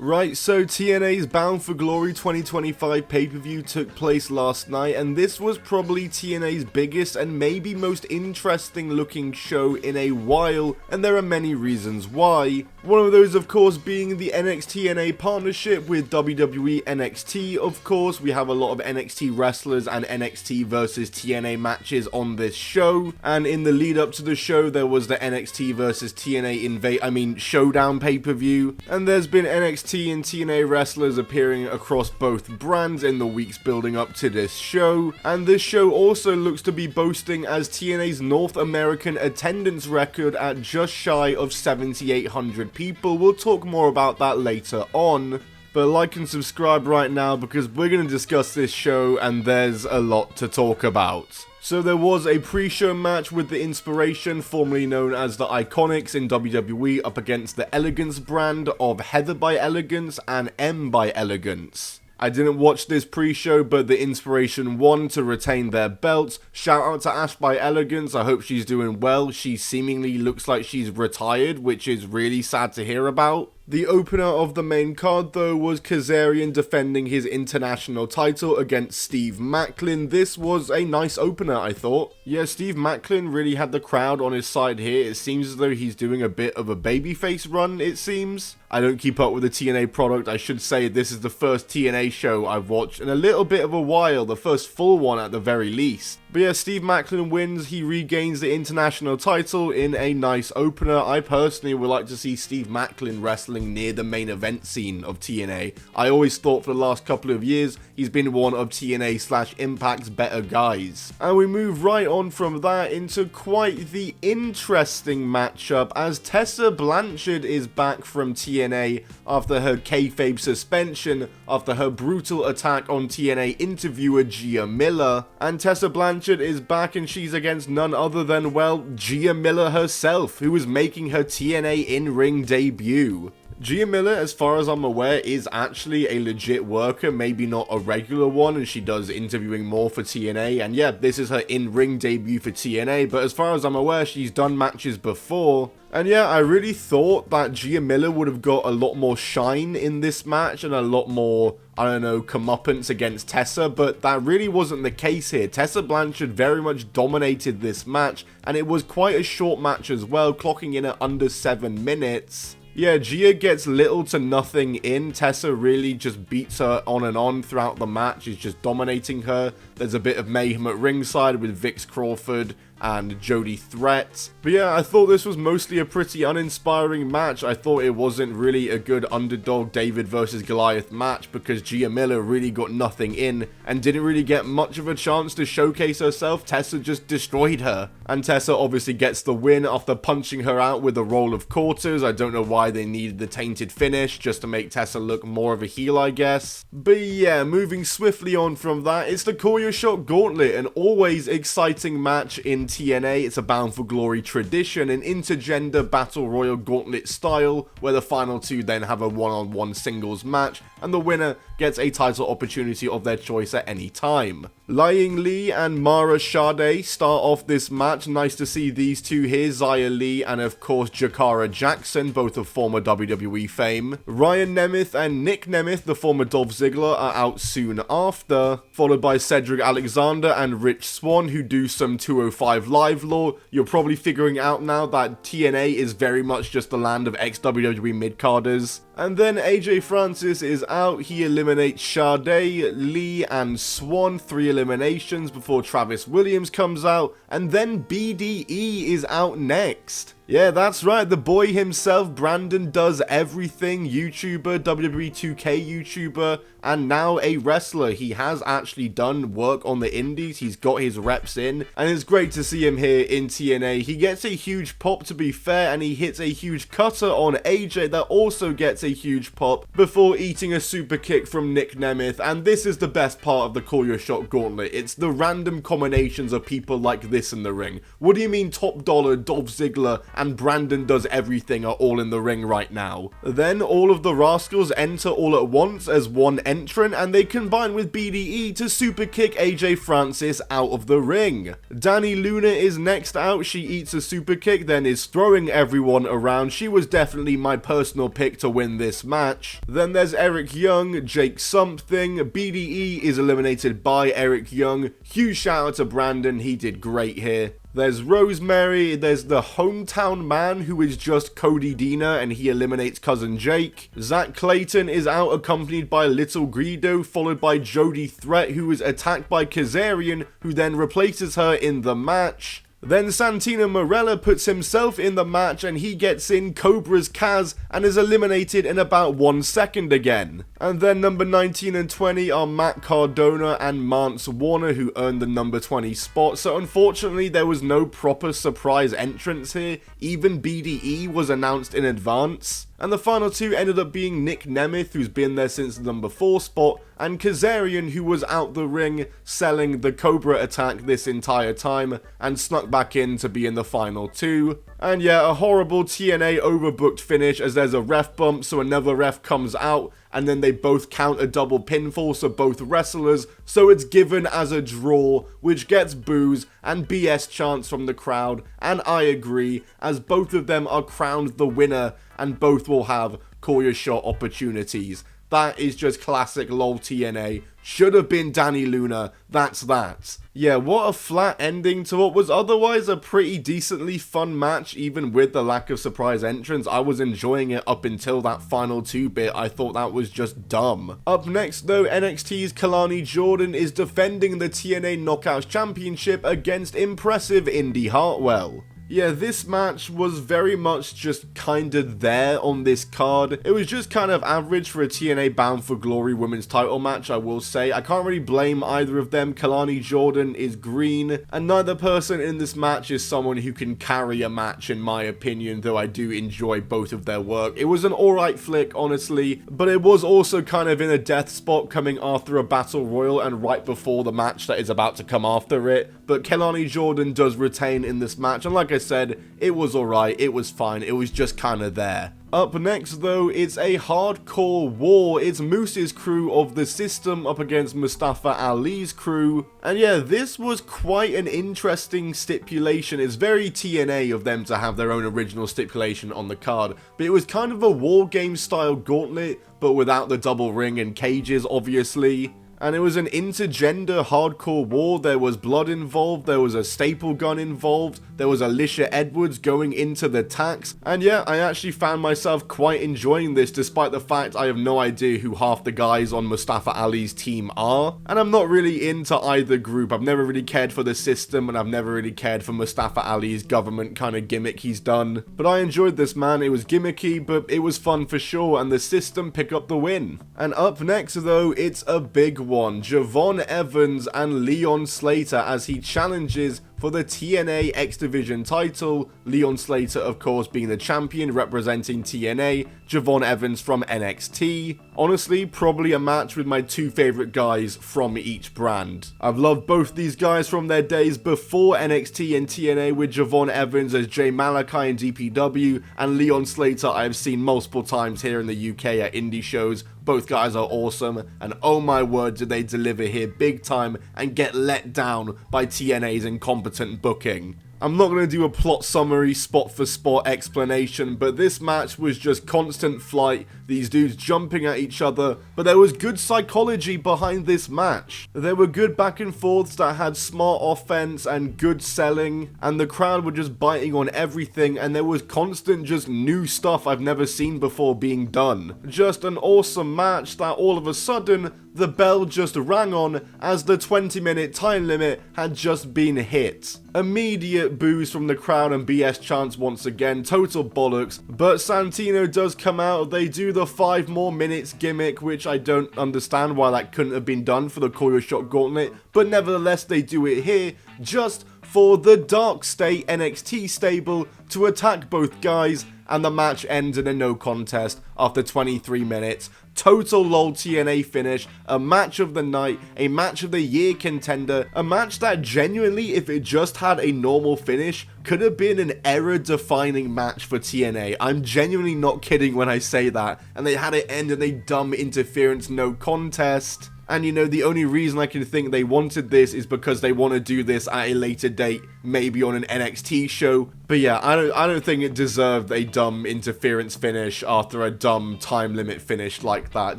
Right, so TNA's Bound for Glory 2025 pay-per-view took place last night, and this was probably TNA's biggest and maybe most interesting looking show in a while, and there are many reasons why. One of those, of course, being the NXT-TNA partnership with WWE NXT. Of course, we have a lot of NXT wrestlers and NXT versus TNA matches on this show, and in the lead up to the show, there was the NXT versus TNA Showdown pay-per-view, and there's been NXT and TNA wrestlers appearing across both brands in the weeks building up to this show, and this show also looks to be boasting as TNA's North American attendance record at just shy of 7,800 people. We'll talk more about that later on. But like and subscribe right now because we're going to discuss this show and there's a lot to talk about. So there was a pre-show match with the Inspiration, formerly known as the Iconics in WWE, up against the Elegance brand of Heather by Elegance and M by Elegance. I didn't watch this pre-show, but the Inspiration won to retain their belts. Shout out to Ash by Elegance, I hope she's doing well. She seemingly looks like she's retired, which is really sad to hear about. The opener of the main card though was Kazarian defending his international title against Steve Macklin. This was a nice opener, I thought. Yeah, Steve Macklin really had the crowd on his side here. It seems as though he's doing a bit of a babyface run, it seems. I don't keep up with the TNA product. I should say this is the first TNA show I've watched in a little bit of a while, the first full one at the very least. But yeah, Steve Macklin wins. He regains the international title in a nice opener. I personally would like to see Steve Macklin wrestling near the main event scene of TNA. I always thought for the last couple of years he's been one of TNA/Impact's better guys. And we move right on from that into quite the interesting matchup as Tessa Blanchard is back from TNA after her kayfabe suspension after her brutal attack on TNA interviewer Gia Miller. And Tessa Blanchard is back and she's against none other than, well, Gia Miller herself, who is making her TNA in-ring debut. Gia Miller, as far as I'm aware, is actually a legit worker, maybe not a regular one, and she does interviewing more for TNA, and yeah, this is her in-ring debut for TNA, but as far as I'm aware, she's done matches before. And yeah, I really thought that Gia Miller would have got a lot more shine in this match and a lot more, I don't know, comeuppance against Tessa, but that really wasn't the case here. Tessa Blanchard very much dominated this match, and it was quite a short match as well, clocking in at under 7 minutes. Yeah, Gia gets little to nothing in. Tessa really just beats her on and on throughout the match. Is just dominating her. There's a bit of mayhem at ringside with Vix Crawford and Jody Threat. But yeah, I thought this was mostly a pretty uninspiring match. I thought it wasn't really a good underdog David versus Goliath match because Gia Miller really got nothing in and didn't really get much of a chance to showcase herself. Tessa just destroyed her. And Tessa obviously gets the win after punching her out with a roll of quarters. I don't know why they needed the tainted finish, just to make Tessa look more of a heel, I guess. But yeah, moving swiftly on from that, it's the Call Your Shot Gauntlet, an always exciting match in TNA. It's a Bound for Glory tradition, an intergender battle royal gauntlet style, where the final two then have a one-on-one singles match, and the winner gets a title opportunity of their choice at any time. Lying Lee and Mara Sade start off this match. Nice to see these two here, Xia Li and of course Jakara Jackson, both of former WWE fame. Ryan Nemeth and Nick Nemeth, the former Dolph Ziggler, are out soon after, followed by Cedric Alexander and Rich Swann, who do some 205 Live lore. You're probably figuring out now that TNA is very much just the land of ex-WWE mid-carders. And then AJ Francis is out. He eliminates Sade, Lee, and Swan. 3 eliminations before Travis Williams comes out. And then BDE is out next. Yeah, that's right, the boy himself, Brandon Does Everything, YouTuber, WWE 2K YouTuber, and now a wrestler. He has actually done work on the indies, he's got his reps in, and it's great to see him here in TNA. He gets a huge pop, to be fair, and he hits a huge cutter on AJ that also gets a huge pop before eating a super kick from Nick Nemeth, and this is the best part of the Call Your Shot Gauntlet. It's the random combinations of people like this in the ring. What do you mean Top Dollar, Dolph Ziggler, and Brandon Does Everything are all in the ring right now? Then all of the Rascals enter all at once as one entrant, and they combine with BDE to super kick AJ Francis out of the ring. Dani Luna is next out. She eats a super kick, then is throwing everyone around. She was definitely my personal pick to win in this match. Then there's Eric Young, Jake something, BDE is eliminated by Eric Young. Huge shout out to Brandon, he did great here. There's Rosemary, there's the hometown man who is just Cody Deaner and he eliminates cousin Jake. Zach Clayton is out accompanied by Little Greedo, followed by Jody Threat who is attacked by Kazarian, who then replaces her in the match. Then Santino Marella puts himself in the match and he gets in Cobra's Kaz and is eliminated in about 1 second again. And then number 19 and 20 are Matt Cardona and Mance Warner, who earned the number 20 spot. So unfortunately there was no proper surprise entrance here. Even BDE was announced in advance. And the final two ended up being Nick Nemeth, who's been there since the number 4 spot, and Kazarian, who was out the ring selling the Cobra attack this entire time and snuck back in to be in the final two. And yeah, a horrible TNA overbooked finish as there's a ref bump, so another ref comes out and then they both count a double pinfall, so both wrestlers, so it's given as a draw, which gets boos and BS chants from the crowd, and I agree, as both of them are crowned the winner and both will have call your shot opportunities. That is just classic LOL TNA. Should have been Danny Luna, that's that. Yeah, what a flat ending to what was otherwise a pretty decently fun match, even with the lack of surprise entrance. I was enjoying it up until that final 2 bit, I thought that was just dumb. Up next though, NXT's Kalani Jordan is defending the TNA Knockouts Championship against impressive Indy Hartwell. Yeah, this match was very much just kinda there on this card. It was just kind of average for a TNA Bound for Glory women's title match, I will say. I can't really blame either of them. Kalani Jordan is green, and neither person in this match is someone who can carry a match in my opinion, though I do enjoy both of their work. It was an alright flick, honestly, but it was also kind of in a death spot coming after a battle royal and right before the match that is about to come after it. But Kalani Jordan does retain in this match, and like I said, it was alright, it was fine, it was just kinda there. Up next though, it's a hardcore war. It's Moose's crew of the System up against Mustafa Ali's crew. And yeah, this was quite an interesting stipulation. It's very TNA of them to have their own original stipulation on the card. But it was kind of a war game style gauntlet, but without the double ring and cages, obviously. And it was an intergender hardcore war. There was blood involved, there was a staple gun involved, there was Alicia Edwards going into the tax, and yeah, I actually found myself quite enjoying this despite the fact I have no idea who half the guys on Mustafa Ali's team are, and I'm not really into either group. I've never really cared for the System, and I've never really cared for Mustafa Ali's government kind of gimmick he's done, but I enjoyed this, man. It was gimmicky, but it was fun for sure, and the System pick up the win. And up next though, it's a big one. Javon Evans and Leon Slater as he challenges for the TNA X Division title. Leon Slater, of course, being the champion representing TNA, Javon Evans from NXT. Honestly, probably a match with my 2 favorite guys from each brand. I've loved both these guys from their days before NXT and TNA, with Javon Evans as Jay Malachi in DPW, and Leon Slater I've seen multiple times here in the UK at indie shows. Both guys are awesome, and oh my word, did they deliver here big time and get let down by TNA's incompetent booking. I'm not going to do a plot summary, spot for spot explanation, but this match was just constant flight, these dudes jumping at each other, but there was good psychology behind this match. There were good back and forths that had smart offense and good selling, and the crowd were just biting on everything, and there was constant just new stuff I've never seen before being done. Just an awesome match that all of a sudden, the bell just rang on as the 20-minute time limit had just been hit. Immediate boos from the crowd and BS chants once again, total bollocks, but Santino does come out. They do the 5 more minutes gimmick, which I don't understand why that couldn't have been done for the Call Your Shot Gauntlet, but nevertheless they do it here, just for the Dark State NXT stable to attack both guys, and the match ends in a no contest after 23 minutes. Total LOL TNA finish, a match of the night, a match of the year contender, a match that genuinely, if it just had a normal finish, could have been an era-defining match for TNA. I'm genuinely not kidding when I say that. And they had it end in a dumb interference no contest. And you know, the only reason I can think they wanted this is because they want to do this at a later date, maybe on an NXT show. But yeah, I don't think it deserved a dumb interference finish after a dumb time limit finish like that.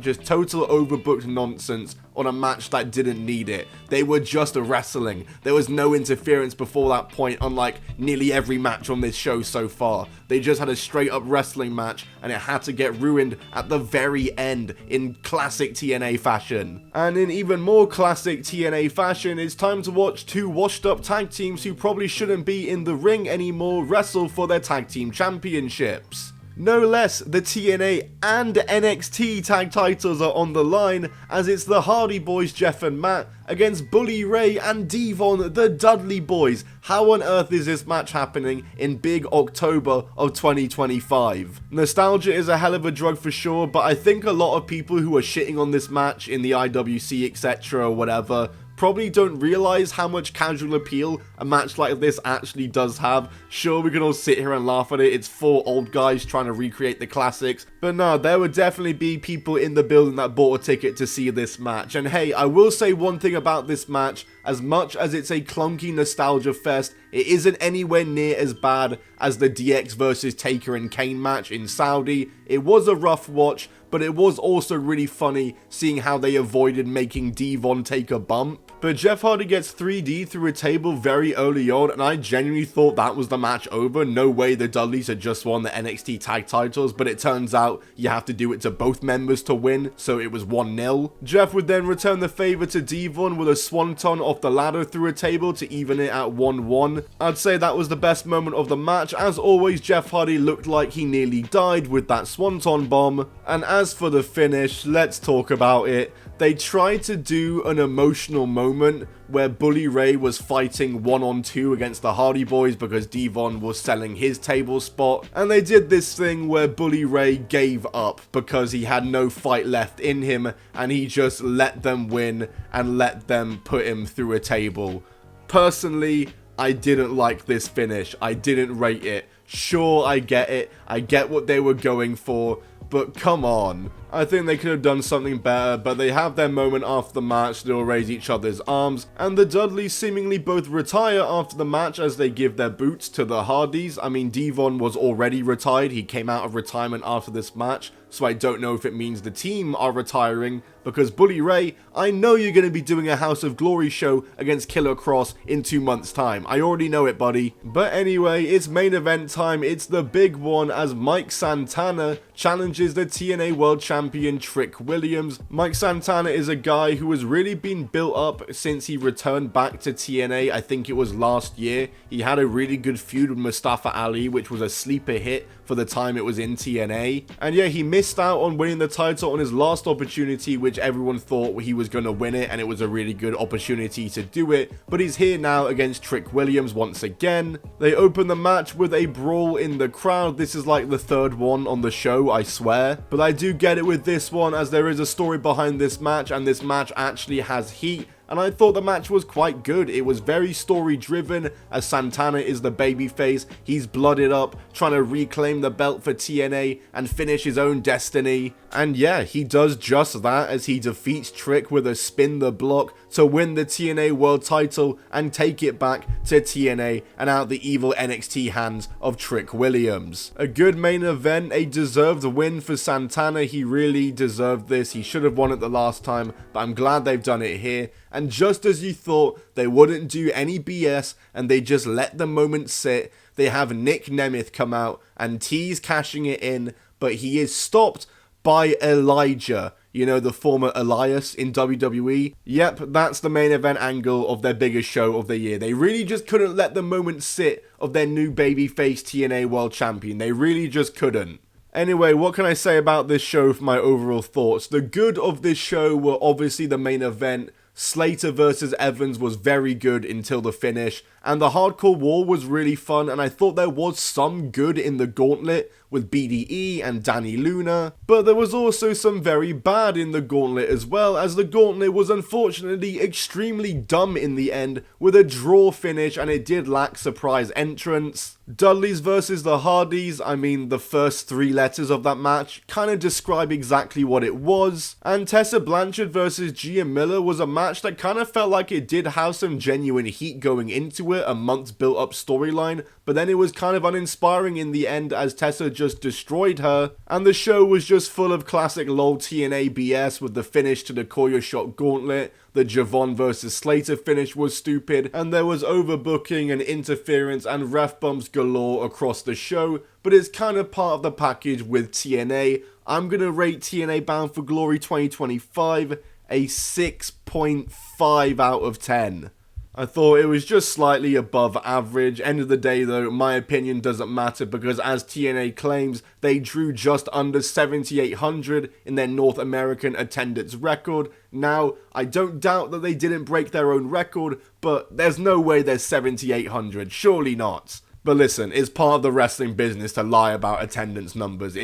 Just total overbooked nonsense on a match that didn't need it. They were just wrestling. There was no interference before that point, unlike nearly every match on this show so far. They just had a straight up wrestling match and it had to get ruined at the very end in classic TNA fashion. And in even more classic TNA fashion, it's time to watch two washed up tag teams who probably shouldn't be in the ring anymore wrestle for their tag team championships. No less, the TNA and NXT tag titles are on the line, as it's the Hardy Boys Jeff and Matt against Bully Ray and Devon the Dudley Boys. How on earth is this match happening in big October of 2025? Nostalgia is a hell of a drug for sure, but I think a lot of people who are shitting on this match in the IWC etc or whatever probably don't realize how much casual appeal a match like this actually does have. Sure, we can all sit here and laugh at it, it's four old guys trying to recreate the classics, but no, there would definitely be people in the building that bought a ticket to see this match. And hey, I will say one thing about this match: as much as it's a clunky nostalgia fest, it isn't anywhere near as bad as the DX versus Taker and Kane match in Saudi. It was a rough watch, but it was also really funny seeing how they avoided making Devon take a bump. But Jeff Hardy gets 3D through a table very early on, and I genuinely thought that was the match over. No way the Dudleys had just won the NXT tag titles, but it turns out you have to do it to both members to win, so it was 1-0. Jeff would then return the favor to Devon with a swanton off the ladder through a table to even it at 1-1. I'd say that was the best moment of the match. As always, Jeff Hardy looked like he nearly died with that swanton bomb. And as for the finish, let's talk about it. They tried to do an emotional moment where Bully Ray was fighting 1-on-2 against the Hardy Boys because Devon was selling his table spot, and they did this thing where Bully Ray gave up because he had no fight left in him and he just let them win and let them put him through a table. Personally, I didn't like this finish. I didn't rate it. Sure, I get it. I get what they were going for, but come on. I think they could have done something better, but they have their moment after the match. They'll raise each other's arms, and the Dudleys seemingly both retire after the match as they give their boots to the Hardys. I mean, Devon was already retired. He came out of retirement after this match, so I don't know if it means the team are retiring, because Bully Ray, I know you're going to be doing a House of Glory show against Killer Cross in 2 months' time. I already know it, buddy. But anyway, it's main event time. It's the big one as Mike Santana challenges the TNA World Champion Trick Williams. Mike Santana is a guy who has really been built up since he returned back to TNA. I think it was last year. He had a really good feud with Mustafa Ali, which was a sleeper hit for the time it was in TNA. And yeah, he missed out on winning the title on his last opportunity, which everyone thought he was going to win it, and it was a really good opportunity to do it. But he's here now against Trick Williams once again. They open the match with a brawl in the crowd. This is like the third one on the show, I swear. But I do get it with this one, as there is a story behind this match, and this match actually has heat. And I thought the match was quite good. It was very story driven, as Santana is the babyface. He's blooded up, trying to reclaim the belt for TNA and finish his own destiny. And yeah, he does just that as he defeats Trick with a spin the block to win the TNA World title and take it back to TNA and out the evil NXT hands of Trick Williams. A good main event, a deserved win for Santana. He really deserved this. He should have won it the last time, but I'm glad they've done it here. And just as you thought they wouldn't do any BS and they just let the moment sit, they have Nick Nemeth come out and tease cashing it in, but he is stopped by Elijah, you know, the former Elias in WWE. Yep, that's the main event angle of their biggest show of the year. They really just couldn't let the moment sit of their new babyface TNA World Champion. They really just couldn't. Anyway, what can I say about this show for my overall thoughts? The good of this show were obviously the main event. Slater versus Evans was very good until the finish, and the Hardcore War was really fun, and I thought there was some good in the gauntlet with BDE and Danny Luna, but there was also some very bad in the gauntlet as well, as the gauntlet was unfortunately extremely dumb in the end with a draw finish, and it did lack surprise entrance. Dudleyz versus the Hardyz, I mean, the first 3 letters of that match kind of describe exactly what it was, and Tessa Blanchard versus Gia Miller was a match that kind of felt like it did have some genuine heat going into it, a month's built up storyline, but then it was kind of uninspiring in the end as Tessa just destroyed her, and the show was just full of classic LOL TNA BS with the finish to the Koya Shot Gauntlet. The Javon versus Slater finish was stupid, and there was overbooking and interference and ref bumps galore across the show, but it's kind of part of the package with TNA. I'm gonna rate TNA Bound for Glory 2025 a 6.5 out of 10. I thought it was just slightly above average. End of the day though, my opinion doesn't matter because as TNA claims, they drew just under 7,800 in their North American attendance record. Now, I don't doubt that they didn't break their own record, but there's no way there's 7,800, surely not. But listen, it's part of the wrestling business to lie about attendance numbers.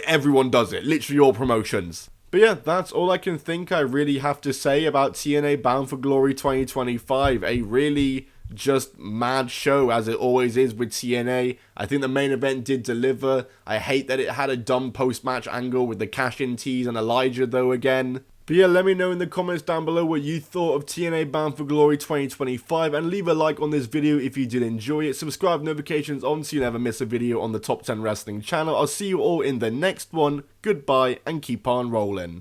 Everyone does it, literally all promotions. But yeah, that's all I can think I really have to say about TNA Bound for Glory 2025. A really just mad show, as it always is with TNA. I think the main event did deliver. I hate that it had a dumb post-match angle with the cash-in tease and Elijah though again. But yeah, let me know in the comments down below what you thought of TNA Bound for Glory 2025, and leave a like on this video if you did enjoy it. Subscribe, notifications on so you never miss a video on the Top 10 Wrestling channel. I'll see you all in the next one. Goodbye and keep on rolling.